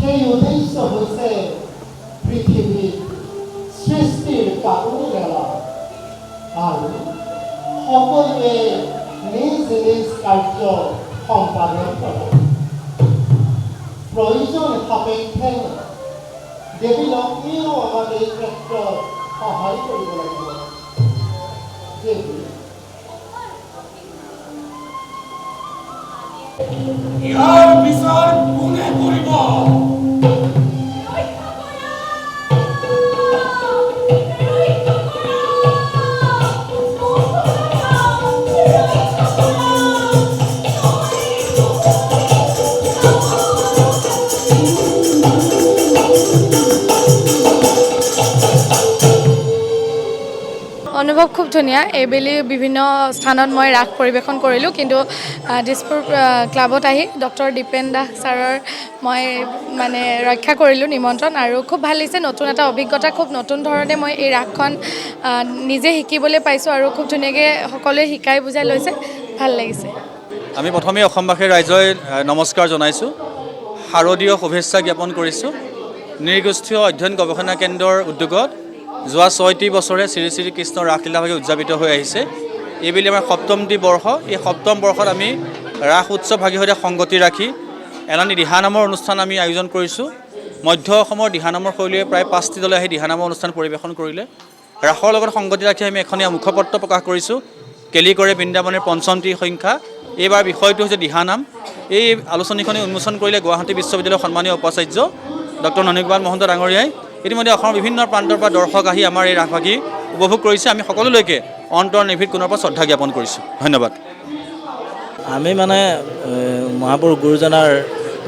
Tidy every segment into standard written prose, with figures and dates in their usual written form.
সেই উদ্দেশ্য হৈছে পৃথিৱীত সৃষ্টিৰ কাকনি মেলা আৰু সকলোৱে নিজ নিজ কাৰ্য সম্পাদন কৰা প্ৰয়োজন সাপেক্ষে দেৱী লক্ষ্মীয়েও আমাক এই ক্ষেত্ৰত সহায় কৰিব লাগিব। ইয়াৰ বিচাৰ কোনে কৰিব? অনুভৱ খুব ধুনীয়া। এইবেলি বিভিন্ন স্থানত মই ৰাস পৰিৱেশন কৰিলোঁ, কিন্তু দিছপুৰ ক্লাবত আহি ডক্টৰ দীপেন দাস ছাৰৰ মই মানে ৰক্ষা কৰিলোঁ নিমন্ত্ৰণ, আৰু খুব ভাল লাগিছে। নতুন এটা অভিজ্ঞতা, খুব নতুন ধৰণে মই এই ৰাসখন নিজে শিকিবলৈ পাইছোঁ আৰু খুব ধুনীয়াকৈ সকলোৱে শিকাই বুজাই লৈছে, ভাল লাগিছে। আমি প্ৰথমে অসমবাসী ৰাইজই নমস্কাৰ জনাইছোঁ, শাৰদীয় শুভেচ্ছা জ্ঞাপন কৰিছোঁ। নৃগোষ্ঠীয় অধ্যয়ন গৱেষণা কেন্দ্ৰৰ উদ্যোগত যোৱা ৬টি বছৰে শ্ৰী শ্ৰী কৃষ্ণ ৰাসলীলাভাৱে উদযাপিত হৈ আহিছে। এইবেলি আমাৰ সপ্তমটি বৰ্ষ। এই সপ্তম বৰ্ষত আমি ৰাস উৎসৱভাগীৰ সৈতে সংগতি ৰাখি এলানি দিহানামৰ অনুষ্ঠান আমি আয়োজন কৰিছোঁ। মধ্য অসমৰ দিহানামৰ শৈলীৰে প্ৰায় 5টি দলে আহি দিহানামৰ অনুষ্ঠান পৰিৱেশন কৰিলে। ৰাসৰ লগত সংগতি ৰাখি আমি এখনীয়া মুখপত্ৰ প্ৰকাশ কৰিছোঁ, কেলি কৰে বৃন্দাবনৰ ৫মটি সংখ্যা। এইবাৰ বিষয়টো হৈছে দিহানাম। এই আলোচনীখনি উন্মোচন কৰিলে গুৱাহাটী বিশ্ববিদ্যালয়ৰ সন্মানীয় উপাচাৰ্য ডক্টৰ ননীগোপাল মহন্ত ডাঙৰীয়াই। ইতিমধ্যে অসমৰ বিভিন্ন প্ৰান্তৰ পৰা দৰ্শক আহি আমাৰ এই ৰাসভাগী উপভোগ কৰিছে। আমি সকলোলৈকে অন্তৰ নিৰ্ভীত কোণৰ পৰা শ্ৰদ্ধা জ্ঞাপন কৰিছোঁ। ধন্যবাদ। আমি মানে মহাপুৰুষ গুৰুজনাৰ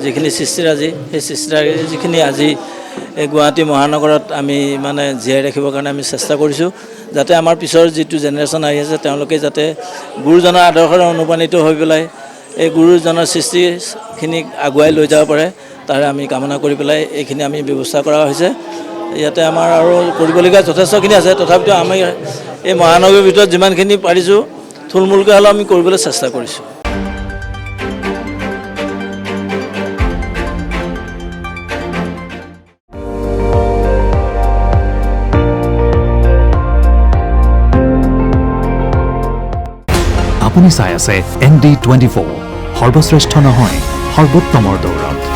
যিখিনি সৃষ্টিৰাজি, সেই সৃষ্টিৰাজি যিখিনি আজি এই গুৱাহাটী মহানগৰত আমি মানে জীয়াই ৰাখিবৰ কাৰণে আমি চেষ্টা কৰিছোঁ, যাতে আমাৰ পিছৰ যিটো জেনেৰেশ্যন আহি আছে তেওঁলোকে যাতে গুৰুজনাৰ আদৰ্শৰে অনুপ্ৰাণিত হৈ পেলাই এই গুৰুজনাৰ সৃষ্টিখিনিক আগুৱাই লৈ যাব পাৰে, তাৰে আমি কামনা কৰি পেলাই এইখিনি আমি ব্যৱস্থা কৰা হৈছে। ইয়াতে আমাৰ আৰু কৰিবলগীয়া যথেষ্টখিনি আছে, তথাপিতো আমি এই মহানগৰীৰ ভিতৰত যিমানখিনি পাৰিছোঁ থুলমূলকৈ হ'লেও আমি কৰিবলৈ চেষ্টা কৰিছোঁ। আপুনি চাই আছে ND24, সৰ্বশ্ৰেষ্ঠ নহয় সৰ্বোত্তমৰ দৌৰত।